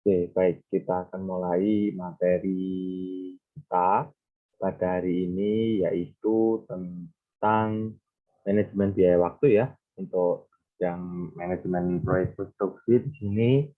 Oke, baik. Kita akan mulai materi kita pada hari ini, yaitu tentang manajemen biaya waktu ya. Untuk yang manajemen proyek konstruksi di sini,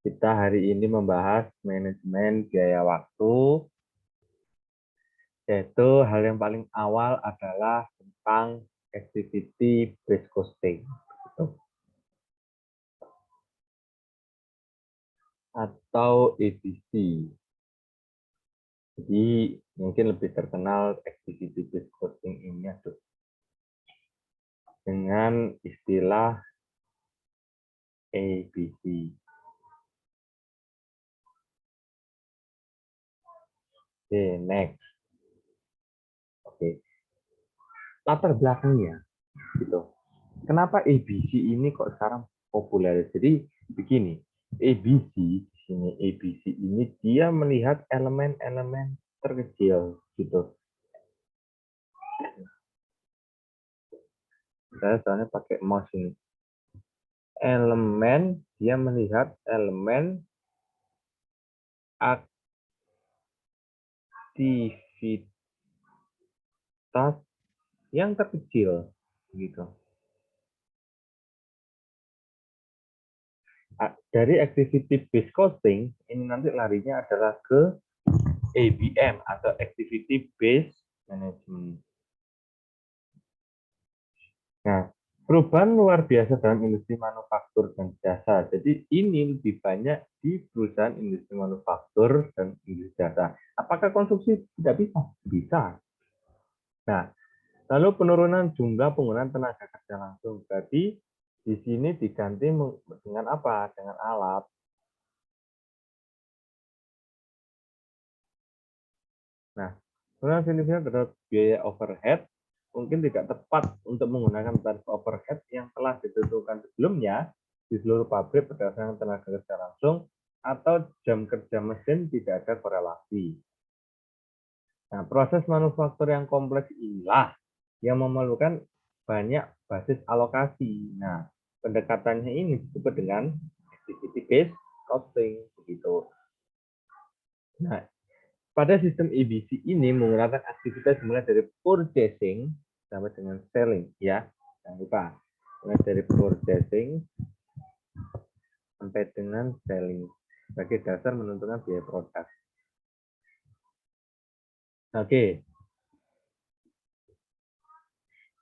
kita hari ini membahas manajemen biaya waktu, yaitu hal yang paling awal adalah tentang activity based costing atau ABC. Jadi mungkin lebih terkenal activity based costing ini dengan istilah ABC. Oke, next. Oke, latar belakangnya gitu. Kenapa ABC ini kok sekarang populer? Jadi begini, ABC di sini ABC ini dia melihat elemen-elemen terkecil gitu. Saya soalnya pakai mouse ini. Elemen, dia melihat elemen aktivitas yang terkecil gitu. Dari activity based costing ini nanti larinya adalah ke ABM atau activity based management. Nah, perubahan luar biasa dalam industri manufaktur dan jasa. Jadi ini lebih banyak di perusahaan industri manufaktur dan industri jasa. Apakah konstruksi tidak bisa? Bisa. Nah, lalu penurunan jumlah penggunaan tenaga kerja langsung. Berarti di sini diganti dengan apa? Dengan alat. Nah, penurunan signifikan terhadap biaya overhead mungkin tidak tepat untuk menggunakan tarif overhead yang telah ditentukan sebelumnya di seluruh pabrik berdasarkan tenaga kerja langsung atau jam kerja mesin tidak ada korelasi. Nah, proses manufaktur yang kompleks inilah yang memerlukan banyak basis alokasi. Nah, pendekatannya ini disebut dengan activity based costing begitu. Nah, pada sistem EBC ini menggunakan aktivitas mulai dari purchasing sampai dengan selling ya. Jangan lupa, mulai dari purchasing sampai dengan selling sebagai dasar menentukan biaya produk. Oke.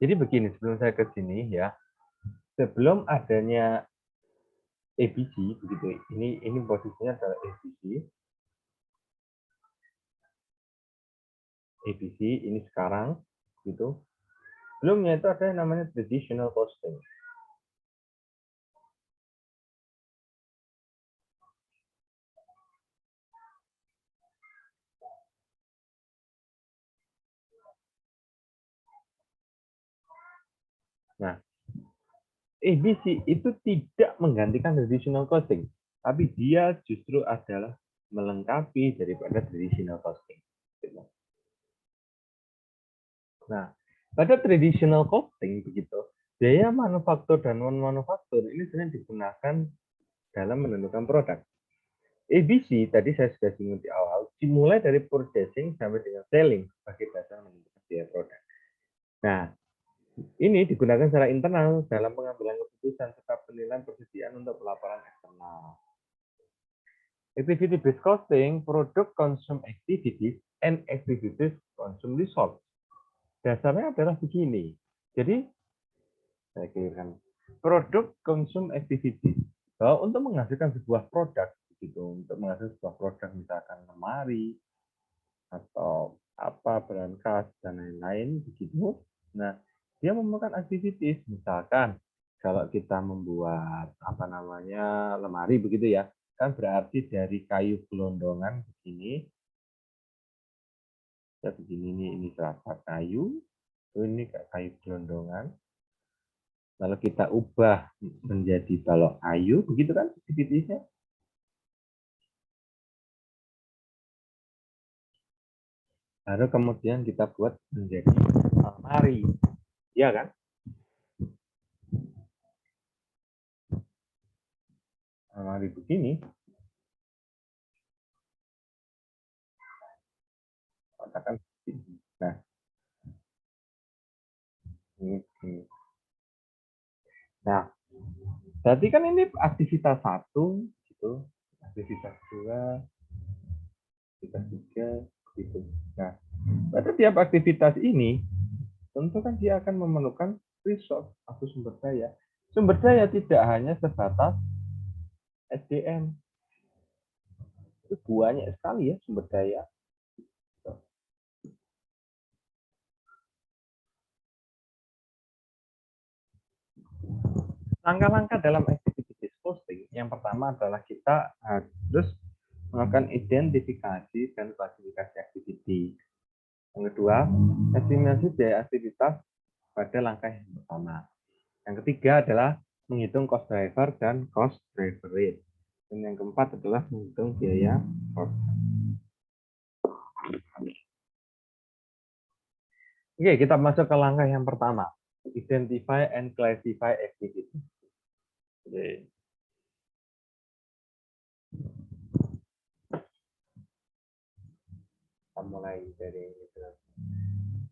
Jadi begini, sebelum saya ke sini ya, sebelum adanya ABC begitu. Ini posisinya adalah ABC. ABC ini sekarang gitu. Sebelumnya itu ada yang namanya traditional costing. Nah, ABC itu tidak menggantikan traditional costing, tapi dia justru adalah melengkapi daripada traditional costing. Nah, pada traditional costing begitu, biaya manufaktur dan non manufaktur ini sering digunakan dalam menentukan produk. ABC tadi saya sudah singgung di awal, dimulai dari purchasing sampai dengan selling sebagai dasar menentukan biaya produk. Nah, ini digunakan secara internal dalam pengambilan keputusan serta penilaian persediaan untuk pelaporan eksternal. Activity based costing, product consume activities and activities consume resource. Dasarnya adalah begini. Jadi saya kirakan produk consume activities. Bahwa untuk menghasilkan sebuah produk gitu, untuk menghasilkan sebuah produk misalkan lemari atau apa berangkas dan lain-lain begitu. Nah, dia memerlukan aktivitas misalkan kalau kita membuat apa namanya lemari begitu ya, kan berarti dari kayu gelondongan begini, ya begini ini serata kayu, ini kayak kayu gelondongan, lalu kita ubah menjadi balok kayu, begitu kan aktivitasnya. Lalu kemudian kita buat menjadi lemari, ya kan? Lemari begini, katakan ini. Nah, ini. Nah, berarti kan ini aktivitas 1, gitu, aktivitas 2, aktivitas 3, gitu. Nah, pada tiap aktivitas ini, tentu kan dia akan memerlukan resource atau sumber daya. Sumber daya tidak hanya sebatas SDM, itu banyak sekali ya sumber daya. Langkah-langkah dalam activity posting yang pertama adalah kita harus melakukan identifikasi dan klasifikasi activity. Yang kedua, estimasi biaya aktivitas pada langkah yang pertama. Yang ketiga adalah menghitung cost driver dan cost driver rate. Dan yang keempat adalah menghitung biaya cost. Oke, kita masuk ke langkah yang pertama. Identify and classify activity. Oke. Kita mulai dari itu.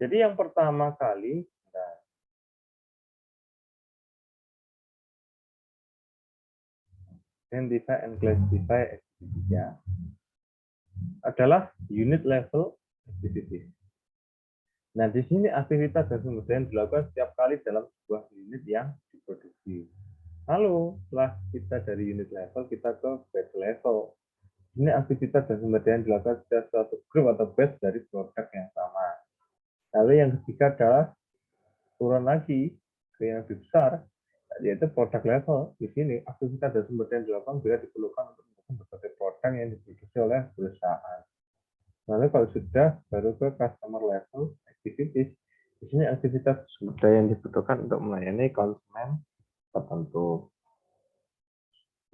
Jadi yang pertama kali, nah, identify and classify activity ya, adalah unit level activity. Nah, di sini aktivitas dan sumber daya dilakukan setiap kali dalam sebuah unit yang diproduksi. Lalu, setelah kita dari unit level, kita ke batch level. Ini aktivitas dan sumber daya yang dilakukan setiap suatu grup atau batch dari produk yang sama. Lalu yang ketiga adalah turun lagi ke yang lebih besar, yaitu produk level. Di sini, aktivitas dan sumber daya yang dilakukan bila diperlukan untuk mendukung berbagai produk yang diproduksi oleh perusahaan. Lalu kalau sudah, baru ke customer level activities. Di sini aktivitas sumber daya yang dibutuhkan untuk melayani konsumen tertentu.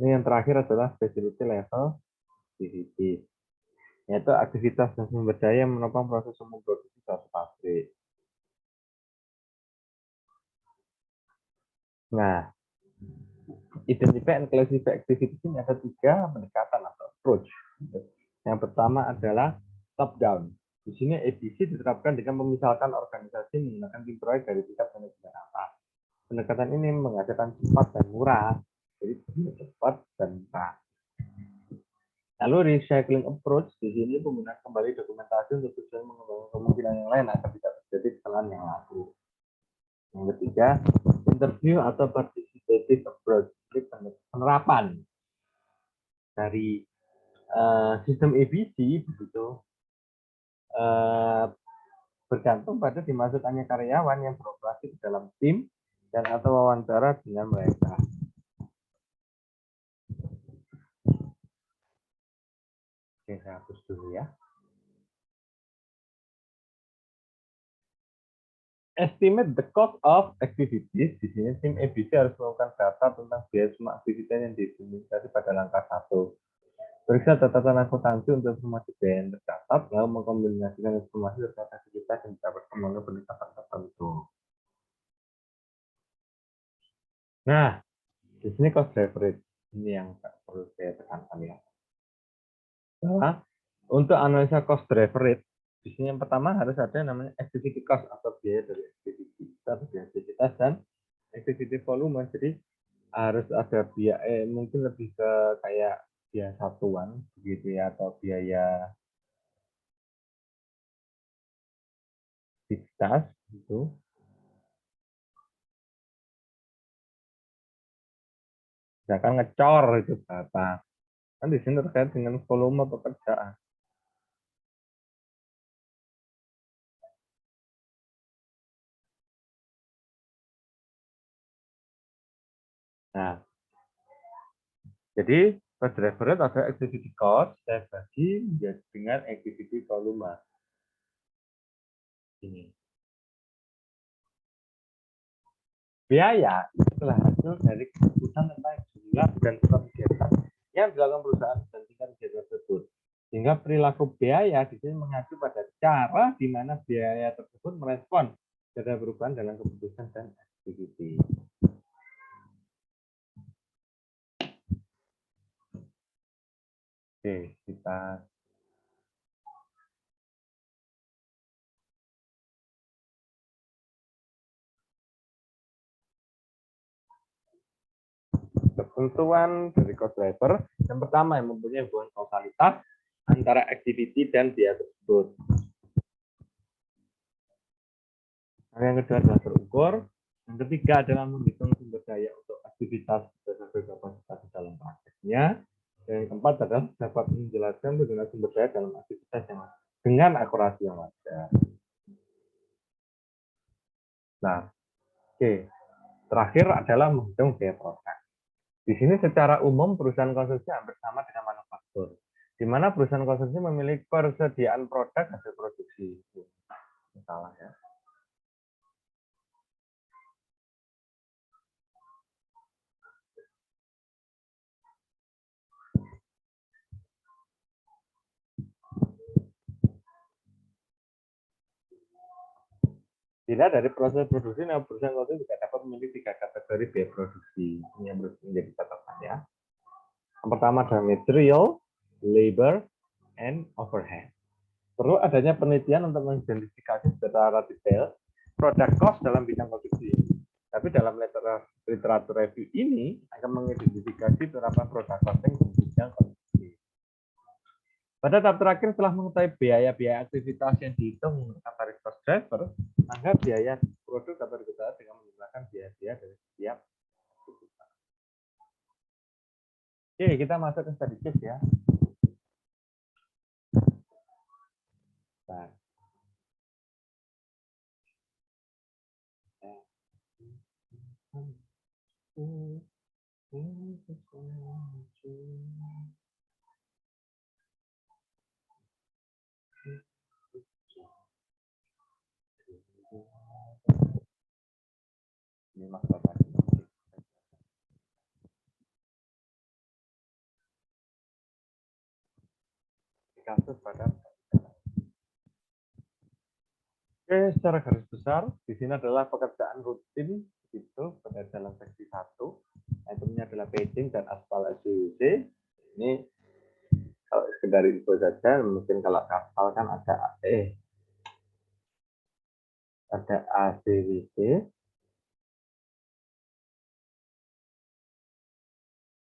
Ini yang terakhir adalah facility level activity, yaitu aktivitas dan sumber daya yang menopang proses umum produksi suatu pabrik. Nah, identify and classify activities ini ada 3 pendekatan atau approach. Yang pertama adalah top down. Di sini ABC diterapkan dengan memisalkan organisasi menggunakan tim proyek dari tingkat manajemen atas. Pendekatan ini menghasilkan cepat dan murah. Jadi cepat dan murah. Lalu recycling approach, di sini penggunaan kembali dokumentasi untuk tujuan mengembangkan kemungkinan yang lain agar tidak terjadi kesalahan yang lalu. Yang ketiga, interview atau participative approach, ini penerapan dari sistem ABC begitu bergantung pada dimasukkannya karyawan yang beroperasi di dalam tim dan atau wawancara dengan mereka. Oke, saya hapus dulu ya. Estimate the cost of activities. Di sini tim ABC harus melakukan data tentang biaya semua aktivitas yang diimplementasi pada langkah 1. Periksa catatan akuntansi untuk informasi biaya yang tercatat, lalu mengkombinasikan informasi terkait aktivitas yang didapatkan melalui pendekatan tertentu. Nah, di sini cost driver rate. Ini yang perlu saya tekankan ya. Nah, untuk analisa cost driver rate, di sini yang pertama harus ada yang namanya activity cost atau biaya dari activity, biaya aktivitas dan activity volume. Jadi harus ada biaya, mungkin lebih ke kayak biaya satuan begitu ya, atau biaya aktivitas gitu. Misalkan ngecor itu berapa? Kan di sini terkait dengan volume pekerjaan. Nah, jadi cost driver rate ada activity cost, saya bagi menjadi dengan activity volume. Ini. Biaya itu adalah hasil dari keputusan tentang jumlah dan kegiatan yang dilakukan perusahaan dan tingkat kegiatan tersebut. Sehingga perilaku biaya di sini mengacu pada cara di mana biaya tersebut merespon terhadap perubahan dalam keputusan dan aktiviti. Oke, kita Ketentuan dari cost driver yang pertama yang mempunyai hubungan kausalitas antara activity dan biaya tersebut. Yang kedua adalah terukur. Yang ketiga adalah menghitung sumber daya untuk aktivitas berdasarkan kapasitas di dalam prakteknya. Dan yang keempat adalah dapat menjelaskan penggunaan sumber daya dalam aktivitas yang dengan akurasi yang wajar. Nah, oke. Terakhir adalah menghitung biaya produk. Di sini secara umum perusahaan konsumsi hampir sama dengan manufaktur, di mana perusahaan konsumsi memiliki persediaan produk hasil produksi. Salah ya. Tidak dari proses produksi, nah perusahaan konsumsi juga dapat memiliki 3 kategori biaya produksi. Ini yang harus menjadi catatan ya. Yang pertama adalah material, labor, and overhead. Perlu adanya penelitian untuk mengidentifikasi secara detail produk cost dalam bidang produksi. Tapi dalam literatur review ini akan mengidentifikasi beberapa produk costing di bidang produksi. Pada tahap terakhir setelah mengetahui biaya-biaya aktivitas yang dihitung menggunakan tarif cost driver, maka biaya produk dapat diketahui dengan menggunakan biaya-biaya dari setiap aktivitas. Oke, kita masuk ke study case ya. Nah. Ini masalah kasus pada secara garis besar di sini adalah pekerjaan rutin itu pada dalam seksi 1. Itemnya adalah paging dan aspal SWC. Ini kalau sekedar info saja, mungkin kalau aspal kan ada ACWC,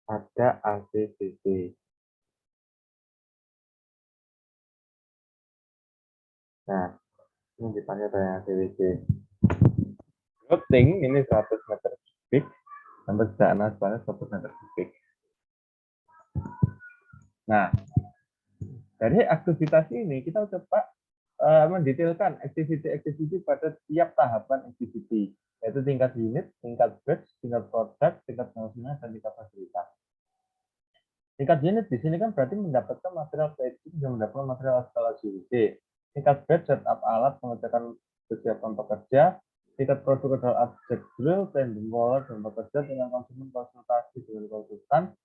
ada ACCC. Nah, ini dipanggil dengan ACWC. Routing ini 100 meter kubik, dan pekerjaan aspalnya 100 meter kubik. Nah, dari aktivitas ini kita coba mendetailkan activity pada tiap tahapan activity, yaitu tingkat unit, tingkat batch, tingkat produk, tingkat pengusaha, dan tingkat fasilitas. Tingkat unit di sini kan berarti mendapatkan material paging dan mendapatkan material instalasi UC. Tingkat batch setup alat, pengecekan kesiapan pekerja. Tingkat produk adalah objek drill, tending roller, dan pekerja dengan konsumen konsultasi dengan konsultan,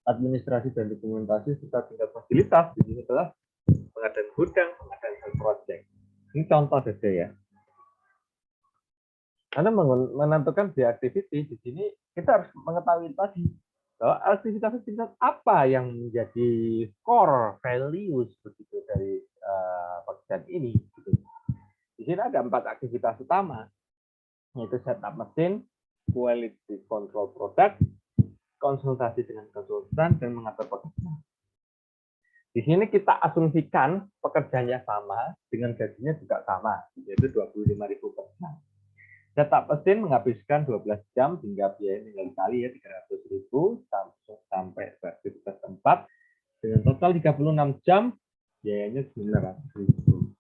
administrasi dan dokumentasi, serta tingkat fasilitas di sini adalah pengadaan gudang, pengadaan project. Ini contoh saja ya. Karena menentukan di activity di sini kita harus mengetahui tadi bahwa aktivitas apa yang menjadi core values begitu dari pekerjaan ini. Gitu. Di sini ada 4 aktivitas utama, yaitu setup mesin, quality control product, konsultasi dengan konsultan, dan mengatur pekerja. Di sini kita asumsikan pekerjaannya sama dengan gajinya juga sama, yaitu 25.000 per jam. Setup mesin menghabiskan 12 jam hingga biaya tinggal dikali ya 300.000 sampai aktivitas tempat dengan total 36 jam biayanya 900.000.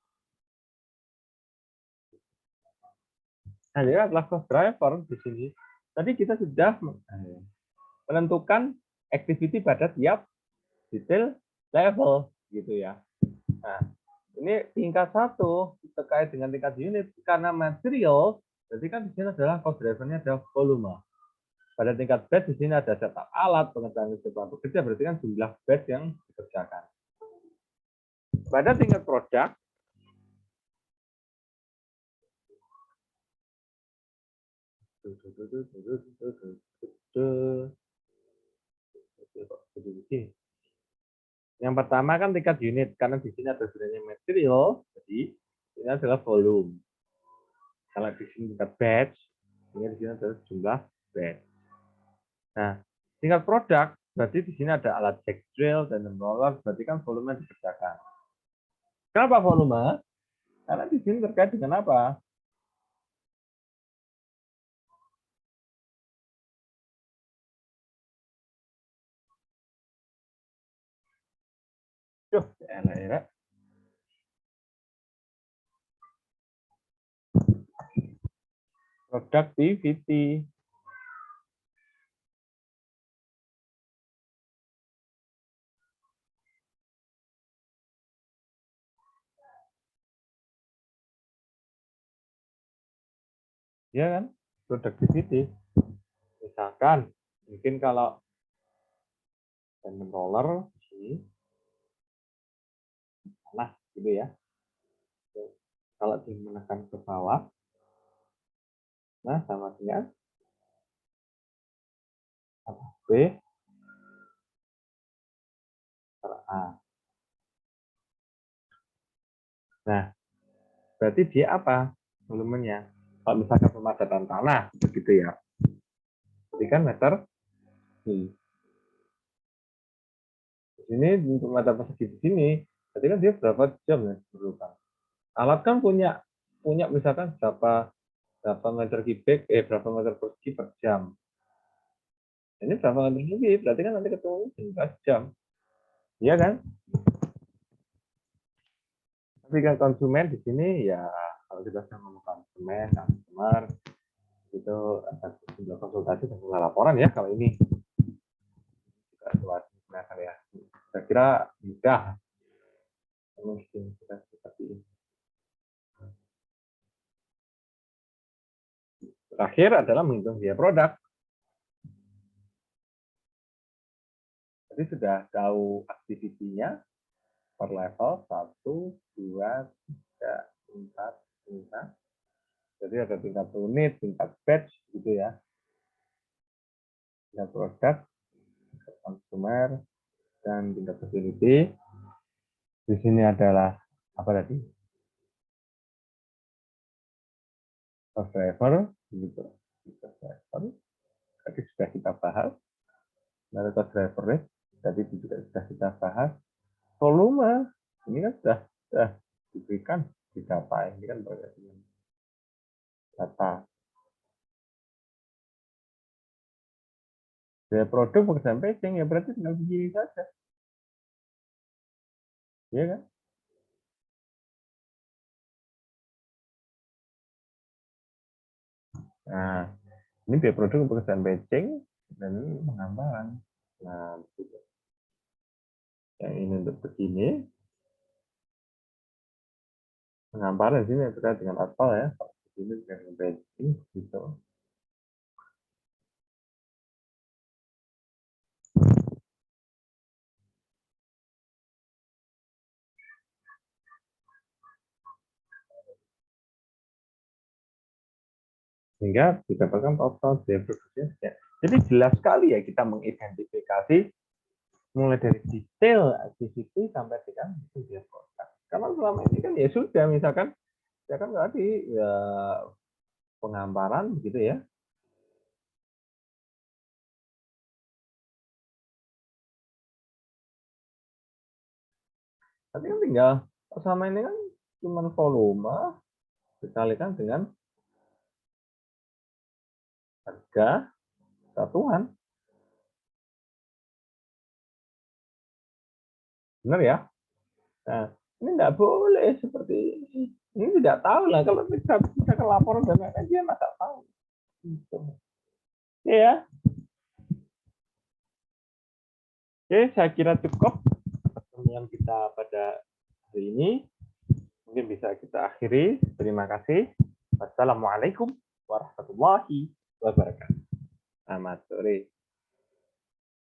Nah, ini adalah cost driver di sini. Tadi kita sudah menentukan activity pada tiap detail level gitu ya. Nah, ini tingkat 1 terkait dengan tingkat unit karena material. Jadi kan di sini adalah cost driver-nya adalah volume. Pada tingkat batch di sini ada setup alat, pengerjaan keseluruhan pekerja, berarti kan jumlah batch yang dikerjakan. Pada tingkat produk, yang pertama kan tingkat unit, karena di sini ada sebenarnya material, jadi ini adalah volume. Kalau di sini tingkat batch, ini di sini adalah jumlah batch. Nah, Tingkat produk, berarti di sini ada alat jack drill dan roller, berarti kan volume dikerjakan. Kenapa volume? Karena di sini terkait dengan apa? Duh, enak. Productivity. Ya kan? Productivity. Misalkan, mungkin kalau tandem roller, ini, nah, gitu ya. Kalau dia menekan ke bawah, nah sama dengan B per A. Nah, berarti dia apa volumenya? Kalau misalkan pemadatan tanah, begitu ya. Jadi kan meter di sini untuk mata persegi di sini, berarti kan dia berapa jam ya diperlukan. Alat kan punya misalkan berapa meter kubik, berapa meter persegi per jam. Ini berapa meter kubik, berarti kan nanti ketemu 15 jam. Iya kan? Tapi kan konsumen di sini ya kalau kita sudah ngomong konsumen, customer itu ada sejumlah konsultasi dan laporan ya kalau ini situasi ya. Saya kira mudah mungkin kita seperti ini. Terakhir adalah menghitung biaya produk. Jadi sudah tahu aktivitinya per level 1, 2, 3, 4, 5. Jadi ada tingkat unit, tingkat batch gitu ya. Tingkat produk, tingkat consumer, dan tingkat facility. Di sini adalah apa tadi? Cost driver, gitu. Cost driver, tadi sudah kita bahas. Lalu cost driver rate, tadi juga sudah kita bahas. Volume, ini kan sudah diberikan di data, ini kan berkaitan dengan data. Biaya produk pekerjaan pacing ya berarti tinggal begini saja. Iya kan? Nah, ini biaya produk pekerjaan pacing dan ini penggambaran. Nah, begitu. Yang ini untuk begini. Penggambaran sini terkait dengan aspal ya. Ini dengan pacing gitu. Sehingga didapatkan total biaya produksinya. Jadi jelas sekali ya kita mengidentifikasi mulai dari detail activity sampai dengan biaya produk. Karena selama ini kan ya sudah misalkan ya kan tadi ya penggambaran begitu ya. Tapi kan tinggal sama ini kan cuma volume dikalikan dengan harga satuan. Benar ya? Nah, ini tidak boleh seperti ini. Ini tidak tahu lah kalau kita ke laporan dan lain-lain dia masa tahu. Gitu. Ya, oke, saya kira cukup pertemuan kita pada hari ini. Mungkin bisa kita akhiri. Terima kasih. Wassalamualaikum warahmatullahi wabarakatuh. Selamat sore.